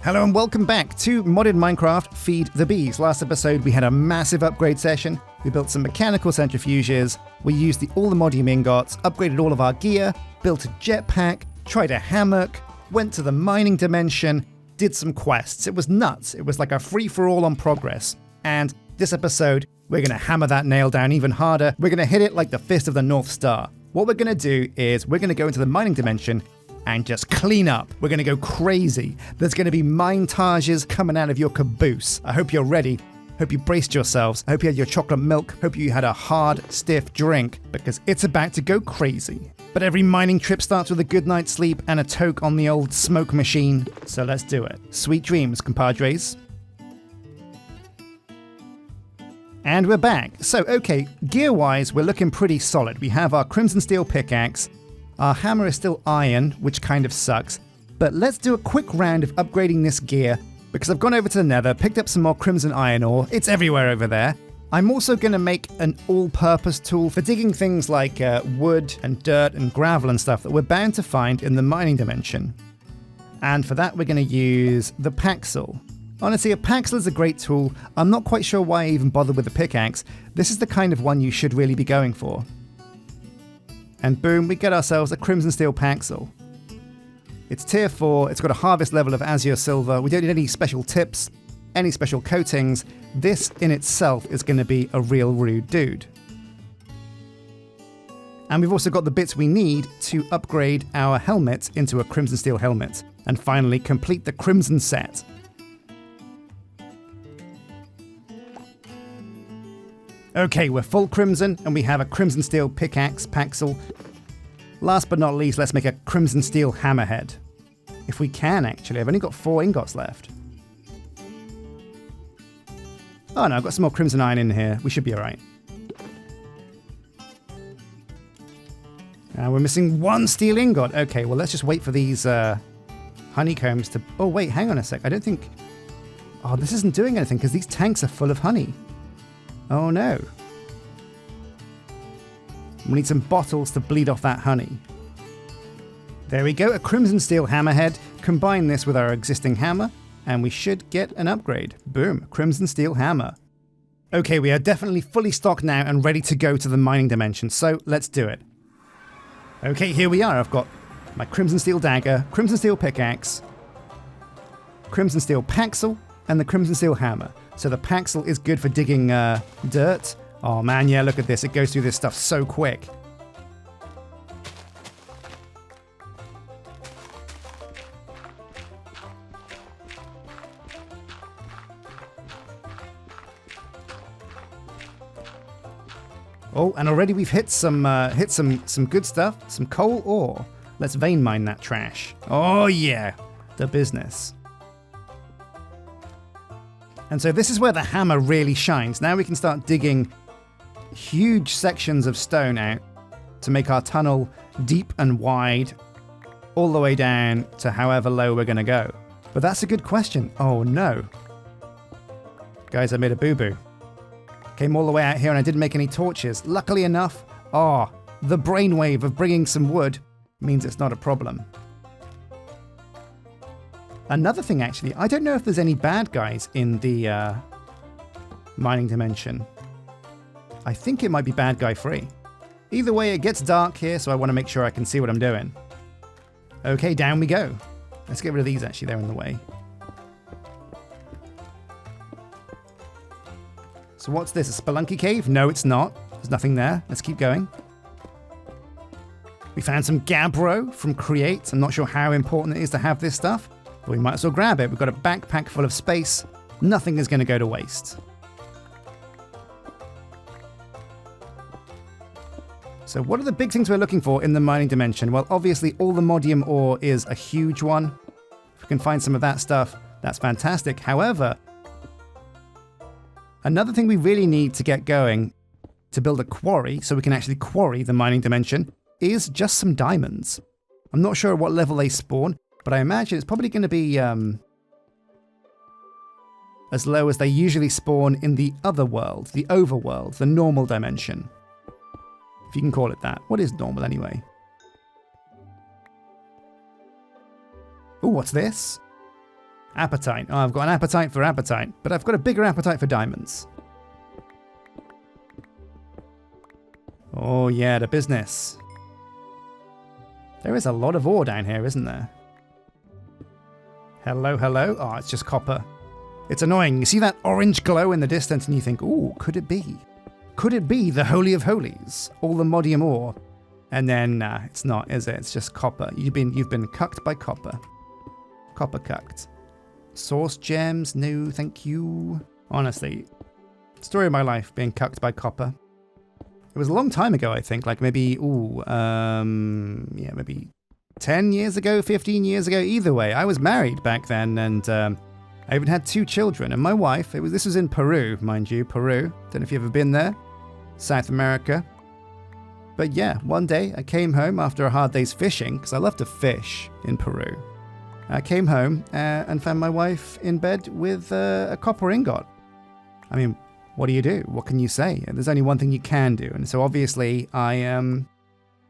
Hello and welcome back to Modded Minecraft Feed the Bees. Last episode we had a massive upgrade session. We built some mechanical centrifuges, we used the AllTheModium ingots, upgraded all of our gear, built a jetpack, tried a hammock, went to the mining dimension, did some quests. It was nuts. It was like a free-for-all on progress. And this episode, we're going to hammer that nail down even harder. We're going to hit it like the fist of the North Star. What we're going to do is we're going to go into the mining dimension and just clean up. We're going to go crazy. There's going to be mine-tages coming out of your caboose. I hope you're ready. Hope you braced yourselves. I hope you had your chocolate milk. Hope you had a hard, stiff drink, because it's about to go crazy. But every mining trip starts with a good night's sleep and a toke on the old smoke machine. So let's do it. Sweet dreams, compadres. And we're back. So, okay, gear-wise, we're looking pretty solid. We have our crimson steel pickaxe. Our hammer is still iron, which kind of sucks. But let's do a quick round of upgrading this gear, because I've gone over to the nether, picked up some more crimson iron ore. It's everywhere over there. I'm also going to make an all-purpose tool for digging things like wood and dirt and gravel and stuff that we're bound to find in the mining dimension. And for that, we're going to use the paxel. Honestly, a paxel is a great tool. I'm not quite sure why I even bothered with the pickaxe. This is the kind of one you should really be going for. And boom, we get ourselves a crimson steel paxel. It's tier 4, it's got a harvest level of azure silver. We don't need any special tips, any special coatings. This in itself is going to be a real rude dude. And we've also got the bits we need to upgrade our helmet into a crimson steel helmet. And finally, complete the crimson set. Okay, we're full crimson, and we have a crimson steel pickaxe, paxel. Last but not least, let's make a crimson steel hammerhead. If we can, actually. I've only got 4 ingots left. Oh no, I've got some more crimson iron in here. We should be alright. We're missing 1 steel ingot. Okay, well let's just wait for these honeycombs to... Oh wait, hang on a sec. I don't think... Oh, this isn't doing anything because these tanks are full of honey. Oh no. We need some bottles to bleed off that honey. There we go, a crimson steel hammerhead. Combine this with our existing hammer, and we should get an upgrade. Boom, crimson steel hammer. Okay, we are definitely fully stocked now and ready to go to the mining dimension, so let's do it. Okay, here we are. I've got my crimson steel dagger, crimson steel pickaxe, crimson steel paxel, and the crimson steel hammer. So the paxel is good for digging dirt. Oh man, yeah, look at this. It goes through this stuff so quick. Oh, and already we've hit some good stuff. Some coal ore. Let's vein mine that trash. Oh yeah, the business. And so this is where the hammer really shines. Now we can start digging huge sections of stone out to make our tunnel deep and wide, all the way down to however low we're going to go. But that's a good question. Oh no. Guys, I made a boo-boo. Came all the way out here and I didn't make any torches. Luckily enough, the brainwave of bringing some wood means it's not a problem. Another thing, actually, I don't know if there's any bad guys in the mining dimension. I think it might be bad guy free. Either way, it gets dark here, so I want to make sure I can see what I'm doing. Okay, down we go. Let's get rid of these, actually, they're in the way. So what's this, a spelunky cave? No, it's not. There's nothing there. Let's keep going. We found some gabbro from Create. I'm not sure how important it is to have this stuff. But we might as well grab it. We've got a backpack full of space. Nothing is going to go to waste. So what are the big things we're looking for in the mining dimension? Well, obviously AllTheModium ore is a huge one. If we can find some of that stuff, that's fantastic. However, another thing we really need to get going to build a quarry, so we can actually quarry the mining dimension, is just some diamonds. I'm not sure at what level they spawn, but I imagine it's probably going to be as low as they usually spawn in the other world, the overworld, the normal dimension. If you can call it that. What is normal anyway? Ooh, what's this? Appetite. Oh, I've got an appetite for appetite, but I've got a bigger appetite for diamonds. Oh yeah, the business. There is a lot of ore down here, isn't there? Hello, hello. Oh, it's just copper. It's annoying. You see that orange glow in the distance and you think, ooh, could it be? Could it be the Holy of Holies? AllTheModium ore? And then, nah, it's not, is it? It's just copper. You've been cucked by copper. Copper cucked. Source gems? No, thank you. Honestly, story of my life, being cucked by copper. It was a long time ago, I think, like maybe, maybe 10 years ago, 15 years ago. Either way, I was married back then, and I even had 2 children. And my wife, this was in Peru, mind you, Peru. Don't know if you've ever been there. South America. But yeah, one day I came home after a hard day's fishing, because I love to fish in Peru. I came home and found my wife in bed with a copper ingot. I mean, what do you do? What can you say? There's only one thing you can do. And so obviously I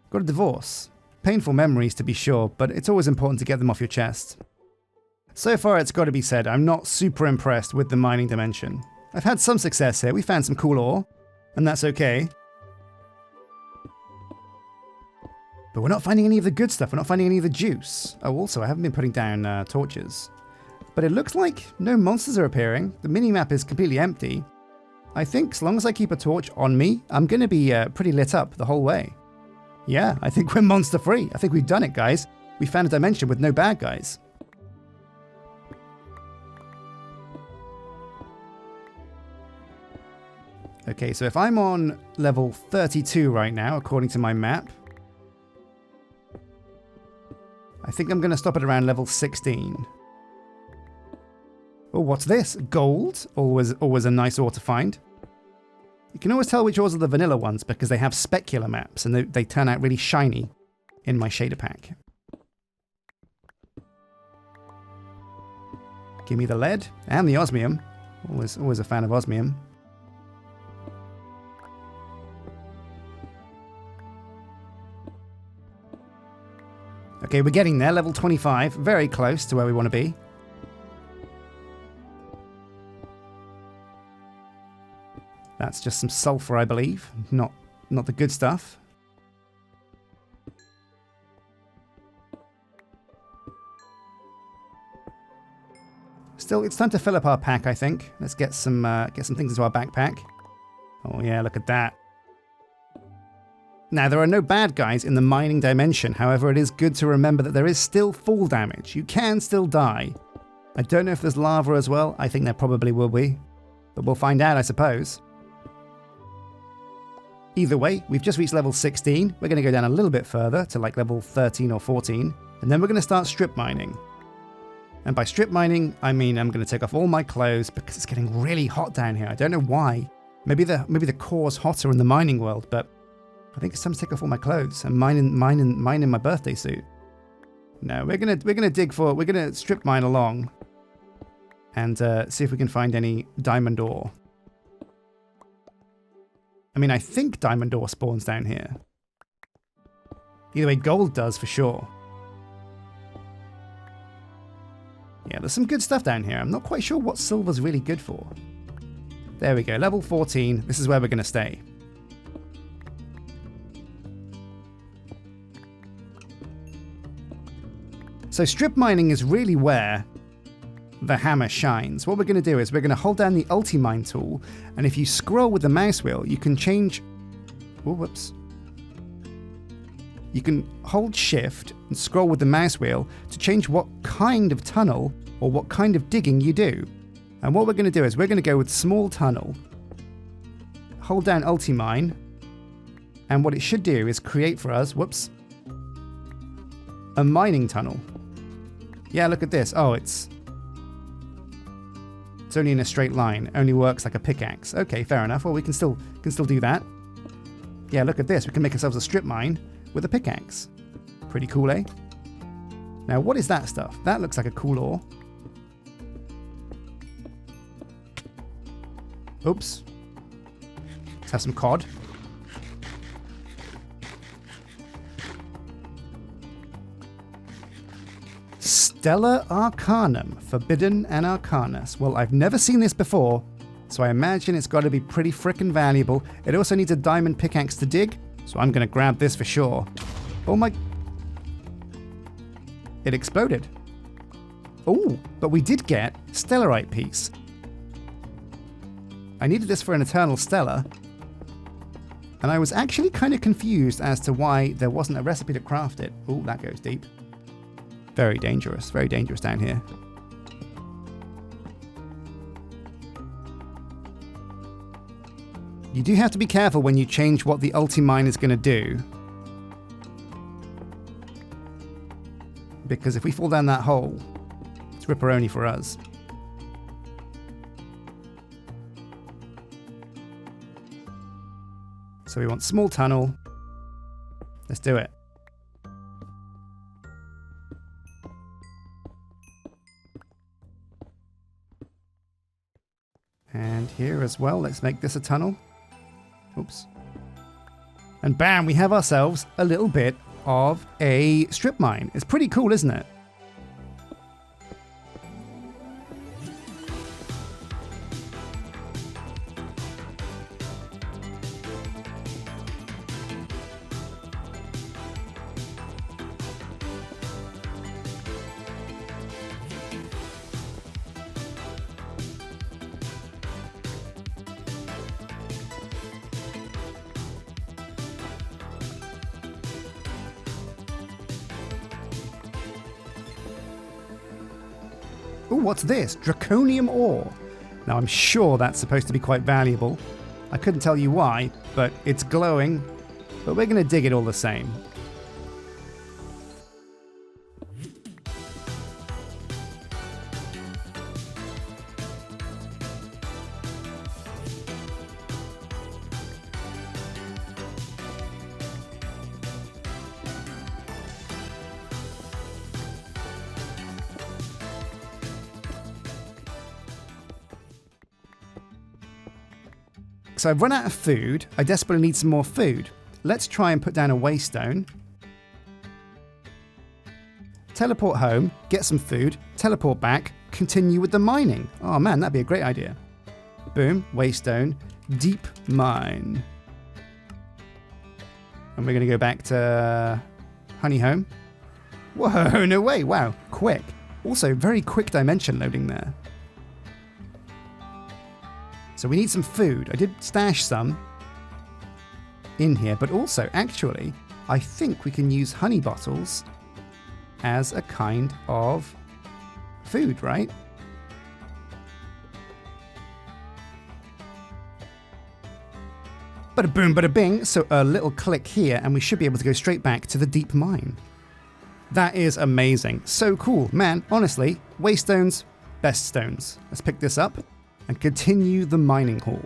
got a divorce. Painful memories to be sure, but it's always important to get them off your chest. So far it's got to be said, I'm not super impressed with the mining dimension. I've had some success here. We found some cool ore, and that's okay. But we're not finding any of the good stuff. We're not finding any of the juice. Oh, also, I haven't been putting down torches. But it looks like no monsters are appearing. The mini-map is completely empty. I think as long as I keep a torch on me, I'm going to be pretty lit up the whole way. Yeah, I think we're monster-free. I think we've done it, guys. We found a dimension with no bad guys. Okay, so if I'm on level 32 right now, according to my map, I think I'm going to stop at around level 16. Oh, what's this? Gold? Always a nice ore to find. You can always tell which ores are the vanilla ones because they have specular maps and they turn out really shiny in my shader pack. Give me the lead and the osmium. Always a fan of osmium. Okay, we're getting there, level 25, very close to where we want to be. That's just some sulfur, I believe, not the good stuff. Still, it's time to fill up our pack, I think. Let's get some things into our backpack. Oh yeah, look at that. Now, there are no bad guys in the mining dimension. However, it is good to remember that there is still fall damage. You can still die. I don't know if there's lava as well. I think there probably will be. But we'll find out, I suppose. Either way, we've just reached level 16. We're going to go down a little bit further to like level 13 or 14. And then we're going to start strip mining. And by strip mining, I mean I'm going to take off all my clothes because it's getting really hot down here. I don't know why. Maybe the core's hotter in the mining world, but I think it's time to take off all my clothes and mine in my birthday suit. No, we're gonna strip mine along and see if we can find any diamond ore. I mean, I think diamond ore spawns down here. Either way, gold does for sure. Yeah, there's some good stuff down here. I'm not quite sure what silver's really good for. There we go, level 14. This is where we're gonna stay. So strip mining is really where the hammer shines. What we're going to do is we're going to hold down the Ultimine tool, and if you scroll with the mouse wheel, you can change... Oh, whoops. You can hold shift and scroll with the mouse wheel to change what kind of tunnel or what kind of digging you do. And what we're going to do is we're going to go with small tunnel, hold down Ultimine, and what it should do is create for us, whoops, a mining tunnel. Yeah, look at this. Oh, it's only in a straight line. Only works like a pickaxe. Okay, fair enough. Well, we can still do that. Yeah, look at this. We can make ourselves a strip mine with a pickaxe. Pretty cool, eh? Now, what is that stuff? That looks like a cool ore. Oops. Let's have some cod. Stellar Arcanum, Forbidden and Arcanus. Well, I've never seen this before, so I imagine it's got to be pretty frickin' valuable. It also needs a diamond pickaxe to dig, so I'm going to grab this for sure. Oh my... It exploded. Oh, but we did get Stellarite piece. I needed this for an Eternal Stellar, and I was actually kind of confused as to why there wasn't a recipe to craft it. Oh, that goes deep. Very dangerous down here. You do have to be careful when you change what the ulti-mine is going to do. Because if we fall down that hole, it's ripperoni for us. So we want small tunnel. Let's do it. And here as well, let's make this a tunnel. Oops. And bam, we have ourselves a little bit of a strip mine. It's pretty cool, isn't it? Ooh, what's this? Draconium ore. Now, I'm sure that's supposed to be quite valuable. I couldn't tell you why, but it's glowing. But we're going to dig it all the same. So I've run out of food. I desperately need some more food. Let's try and put down a waystone. Teleport home, get some food, teleport back, continue with the mining. Oh man, that'd be a great idea. Boom, waystone, deep mine. And we're going to go back to honey home. Whoa, no way, wow, quick. Also, very quick dimension loading there. So we need some food. I did stash some in here, but also, actually, I think we can use honey bottles as a kind of food, right? Bada boom, bada bing. So a little click here, and we should be able to go straight back to the deep mine. That is amazing. So cool. Man, honestly, waystones, best stones. Let's pick this up and continue the mining haul.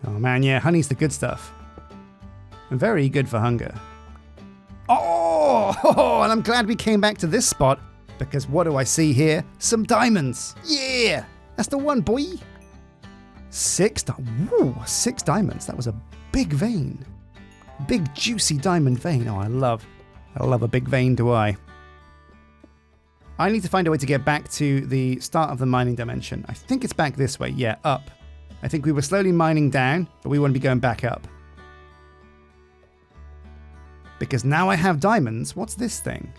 Oh man, yeah, honey's the good stuff. Very good for hunger. Oh, and I'm glad we came back to this spot, because what do I see here? Some diamonds. Yeah, that's the one, boy. 6 diamonds. That was a big vein. Big juicy diamond vein. Oh, I love a big vein, do I? I need to find a way to get back to the start of the mining dimension. I think it's back this way. Yeah, up. I think we were slowly mining down, but we want to be going back up. Because now I have diamonds. What's this thing?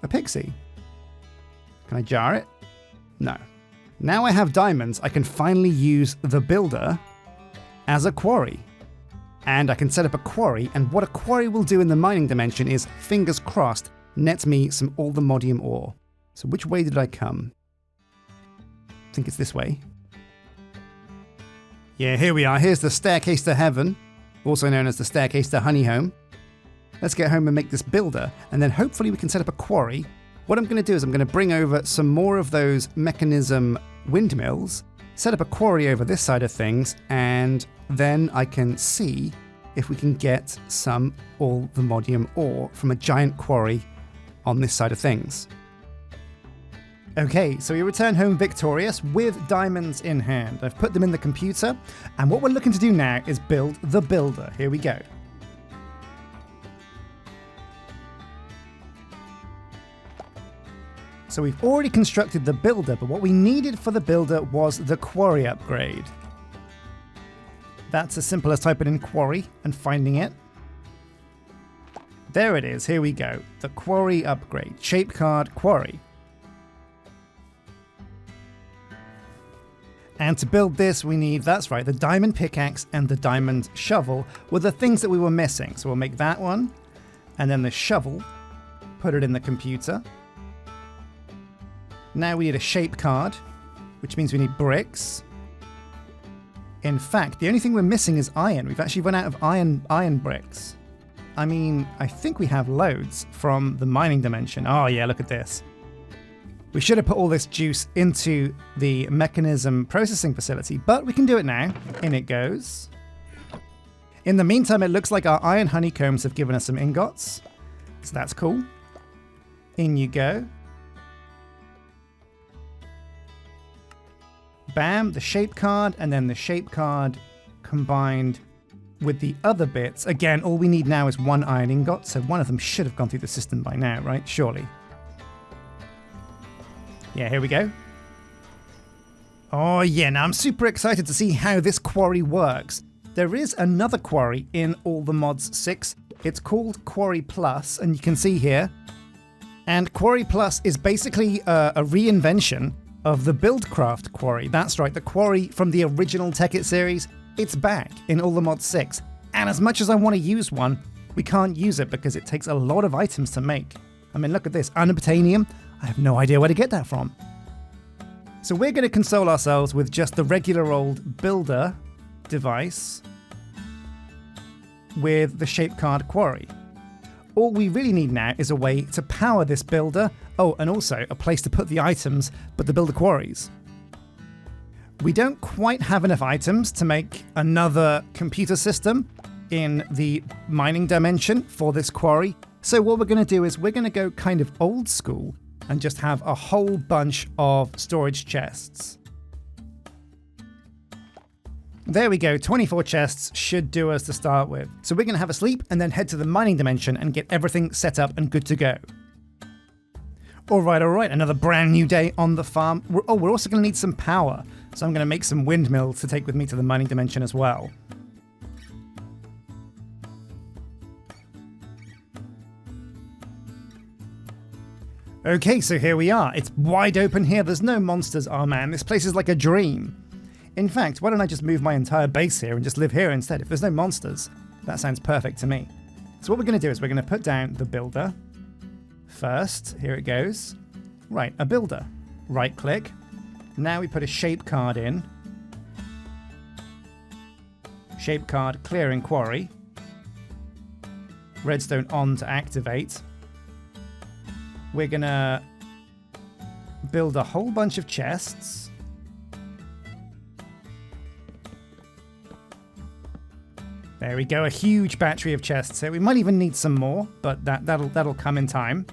A pixie. Can I jar it? No. Now I have diamonds, I can finally use the builder as a quarry. And I can set up a quarry, and what a quarry will do in the mining dimension is, fingers crossed, net me some AllTheModium ore. So which way did I come? I think it's this way. Yeah, here we are. Here's the staircase to heaven, also known as the staircase to honey home. Let's get home and make this builder, and then hopefully we can set up a quarry. What I'm going to do is I'm going to bring over some more of those mechanism windmills, set up a quarry over this side of things, and then I can see if we can get some AllTheModium ore from a giant quarry on this side of things. Okay, so we return home victorious with diamonds in hand. I've put them in the computer, and what we're looking to do now is build the builder. Here we go. So we've already constructed the builder, but what we needed for the builder was the quarry upgrade. That's as simple as typing in quarry and finding it. There it is, here we go. The quarry upgrade, shape card quarry. And to build this, we need, that's right, the diamond pickaxe and the diamond shovel were the things that we were missing. So we'll make that one, and then the shovel, put it in the computer. Now we need a shape card, which means we need bricks. In fact, the only thing we're missing is iron. We've actually run out of iron bricks. I mean, I think we have loads from the mining dimension. Oh yeah, look at this. We should have put all this juice into the mechanism processing facility, but we can do it now. In it goes. In the meantime, it looks like our iron honeycombs have given us some ingots. So that's cool. In you go. Bam, the shape card, and then the shape card combined with the other bits. Again, all we need now is one iron ingot, so one of them should have gone through the system by now, right? Surely. Yeah, here we go. Oh yeah, now I'm super excited to see how this quarry works. There is another quarry in AllTheMods 6. It's called Quarry Plus, and you can see here. And Quarry Plus is basically a reinvention of the Buildcraft quarry. That's right, the quarry from the original Tekkit series. It's back in AllTheMods 6. And as much as I want to use one, we can't use it because it takes a lot of items to make. I mean, look at this, unobtainium. I have no idea where to get that from. So we're going to console ourselves with just the regular old builder device with the shape card quarry. All we really need now is a way to power this builder. Oh, and also a place to put the items, but the builder quarries. We don't quite have enough items to make another computer system in the mining dimension for this quarry. So what we're going to do is we're going to go kind of old school and just have a whole bunch of storage chests. There we go, 24 chests should do us to start with. So we're going to have a sleep and then head to the mining dimension and get everything set up and good to go. All right, another brand new day on the farm. We're also going to need some power. So I'm going to make some windmills to take with me to the mining dimension as well. Okay, so here we are. It's wide open here. There's no monsters. Oh man, this place is like a dream. In fact, why don't I just move my entire base here and just live here instead? If there's no monsters, that sounds perfect to me. So what we're going to do is we're going to put down the builder first. Here it goes. Right, a builder. Right click. Now we put a shape card in. Shape card clearing quarry. Redstone on to activate. We're going to build a whole bunch of chests. There we go, a huge battery of chests here. We might even need some more, but that'll come in time.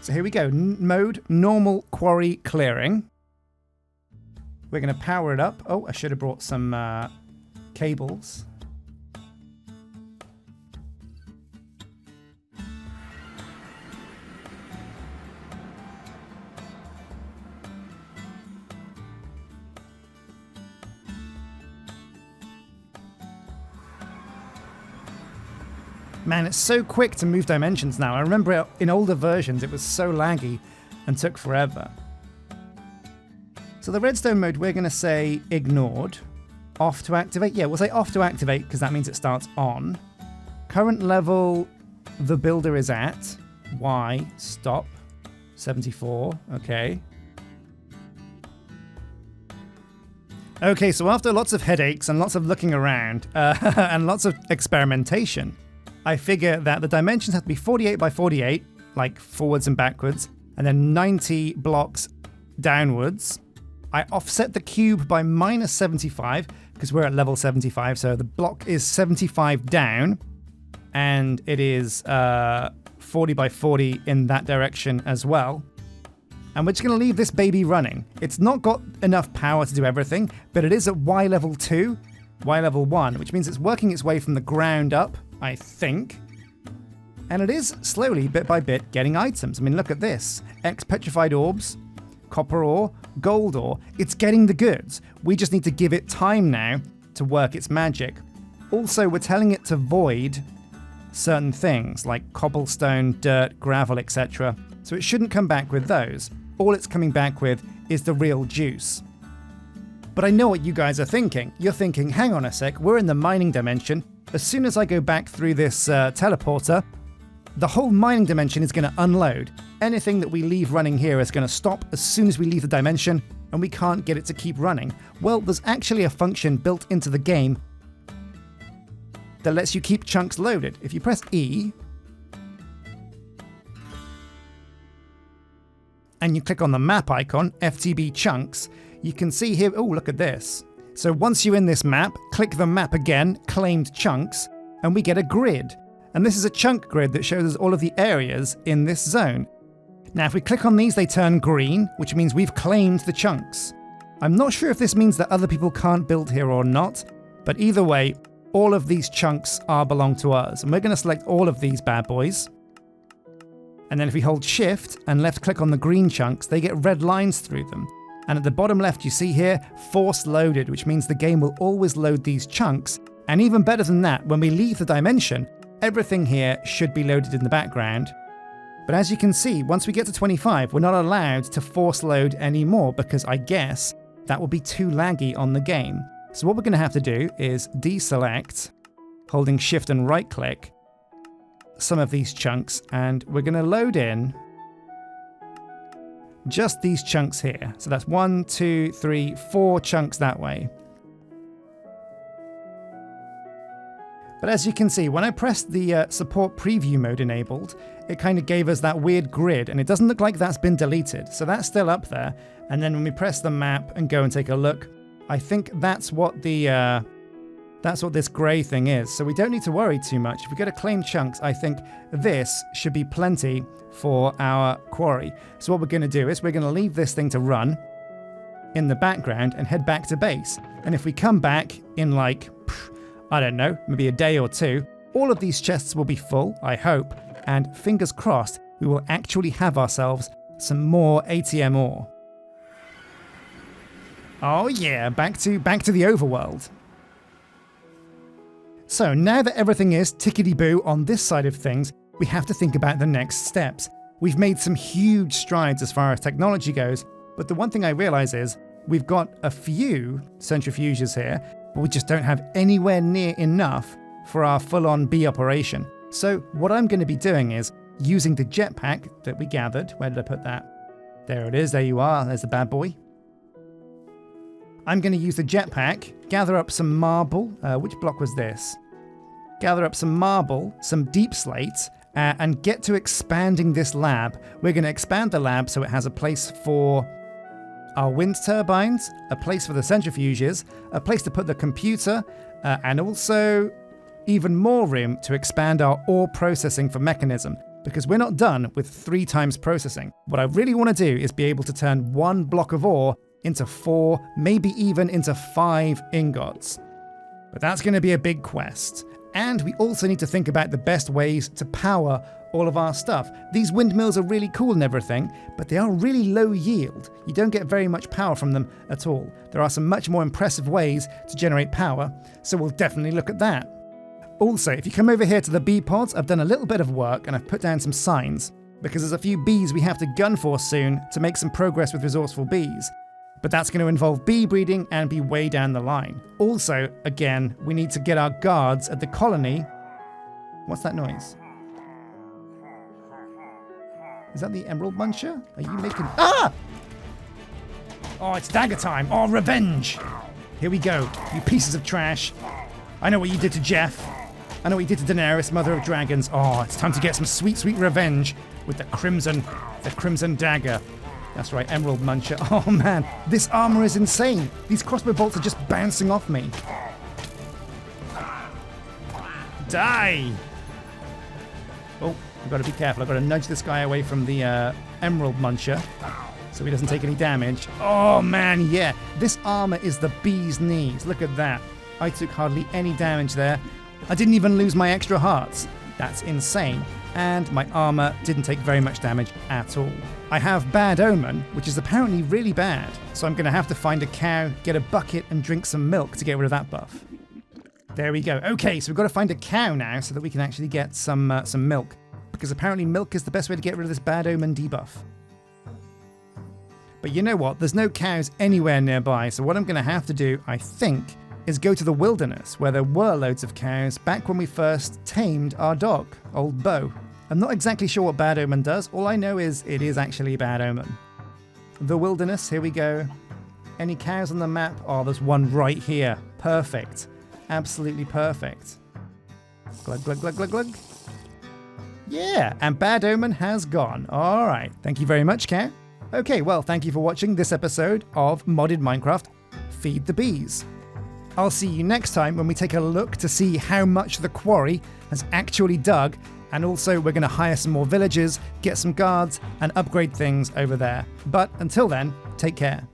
So here we go, mode normal quarry clearing. We're going to power it up. Oh, I should have brought some cables. Man, it's so quick to move dimensions now. I remember in older versions it was so laggy and took forever. So the redstone mode, we're going to say ignored. Off to activate. Yeah, we'll say off to activate because that means it starts on. Current level the builder is at. Y, stop. 74, okay. Okay, so after lots of headaches and lots of looking around and lots of experimentation, I figure that the dimensions have to be 48 by 48, like forwards and backwards, and then 90 blocks downwards. I offset the cube by minus 75, because we're at level 75, so the block is 75 down, and it is 40 by 40 in that direction as well. And we're just going to leave this baby running. It's not got enough power to do everything, but it is at Y level 2, Y level 1, which means it's working its way from the ground up, I think. And it is slowly, bit by bit, getting items. I mean, look at this. X petrified orbs, copper ore, gold ore. It's getting the goods. We just need to give it time now to work its magic. Also, we're telling it to void certain things like cobblestone, dirt, gravel, etc. So it shouldn't come back with those. All it's coming back with is the real juice. But I know what you guys are thinking. You're thinking, hang on a sec, we're in the mining dimension. As soon as I go back through this teleporter, the whole mining dimension is going to unload. Anything that we leave running here is going to stop as soon as we leave the dimension, and we can't get it to keep running. Well, there's actually a function built into the game that lets you keep chunks loaded. If you press E, and you click on the map icon, FTB chunks, you can see here, oh, look at this. So once you're in this map, click the map again, claimed chunks, and we get a grid. And this is a chunk grid that shows us all of the areas in this zone. Now, if we click on these, they turn green, which means we've claimed the chunks. I'm not sure if this means that other people can't build here or not, but either way, all of these chunks belong to us. And we're going to select all of these bad boys. And then if we hold shift and left click on the green chunks, they get red lines through them. And at the bottom left, you see here, force loaded, which means the game will always load these chunks. And even better than that, when we leave the dimension, everything here should be loaded in the background. But as you can see, once we get to 25, we're not allowed to force load anymore because I guess that will be too laggy on the game. So what we're going to have to do is deselect, holding shift and right click, some of these chunks, and we're going to load in just these chunks here. So that's 1, 2, 3, 4 chunks that way. But as you can see, when I pressed the support preview mode enabled, it kind of gave us that weird grid, and it doesn't look like that's been deleted. So that's still up there. And then when we press the map and go and take a look, I think that's what this grey thing is. So we don't need to worry too much. If we go to claim chunks, I think this should be plenty for our quarry. So what we're going to do is we're going to leave this thing to run in the background and head back to base. And if we come back in like, I don't know, maybe a day or two, all of these chests will be full, I hope, and fingers crossed, we will actually have ourselves some more ATM ore. Oh yeah, back to the overworld. So now that everything is tickety-boo on this side of things, we have to think about the next steps. We've made some huge strides as far as technology goes, but the one thing I realize is we've got a few centrifuges here, but we just don't have anywhere near enough for our full-on bee operation. So what I'm going to be doing is using the jetpack that we gathered. Where did I put that? There it is, there you are, there's the bad boy. I'm going to use the jetpack, gather up some marble. Which block was this? Gather up some marble, some deep slate, and get to expanding this lab. We're going to expand the lab so it has a place for our wind turbines, a place for the centrifuges, a place to put the computer, and also even more room to expand our ore processing for mechanism, because we're not done with 3 times processing. What I really want to do is be able to turn 1 block of ore into 4, maybe even into 5 ingots. But that's going to be a big quest. And we also need to think about the best ways to power all of our stuff. These windmills are really cool and everything, but they are really low yield. You don't get very much power from them at all. There are some much more impressive ways to generate power, so we'll definitely look at that. Also, if you come over here to the bee pods, I've done a little bit of work and I've put down some signs, because there's a few bees we have to gun for soon to make some progress with resourceful bees. But that's going to involve bee breeding and be way down the line. Also, again, we need to get our guards at the colony. What's that noise? Is that the emerald muncher? Are you making... Ah! Oh, it's dagger time. Oh, revenge. Here we go, you pieces of trash. I know what you did to Jeff. I know what you did to Daenerys, Mother of Dragons. Oh, it's time to get some sweet, sweet revenge with the crimson dagger. That's right, Emerald Muncher. Oh man, this armor is insane. These crossbow bolts are just bouncing off me. Die! Oh, I've got to be careful. I've got to nudge this guy away from the Emerald Muncher. so he doesn't take any damage. Oh man, yeah. This armor is the bee's knees. Look at that. I took hardly any damage there. I didn't even lose my extra hearts. That's insane. And my armor didn't take very much damage at all. I have Bad Omen, which is apparently really bad. So I'm going to have to find a cow, get a bucket, and drink some milk to get rid of that buff. There we go. Okay, so we've got to find a cow now so that we can actually get some milk. Because apparently milk is the best way to get rid of this Bad Omen debuff. But you know what? There's no cows anywhere nearby, so what I'm going to have to do, I think, is go to the wilderness, where there were loads of cows back when we first tamed our dog, old Bo. I'm not exactly sure what Bad Omen does. All I know is it is actually Bad Omen. The wilderness, here we go. Any cows on the map? Oh, there's one right here. Perfect. Absolutely perfect. Glug, glug, glug, glug, glug. Yeah, and Bad Omen has gone. All right. Thank you very much, cow. Okay, well, thank you for watching this episode of Modded Minecraft Feed the Bees. I'll see you next time when we take a look to see how much the quarry has actually dug, and also we're going to hire some more villagers, get some guards, and upgrade things over there. But until then, take care.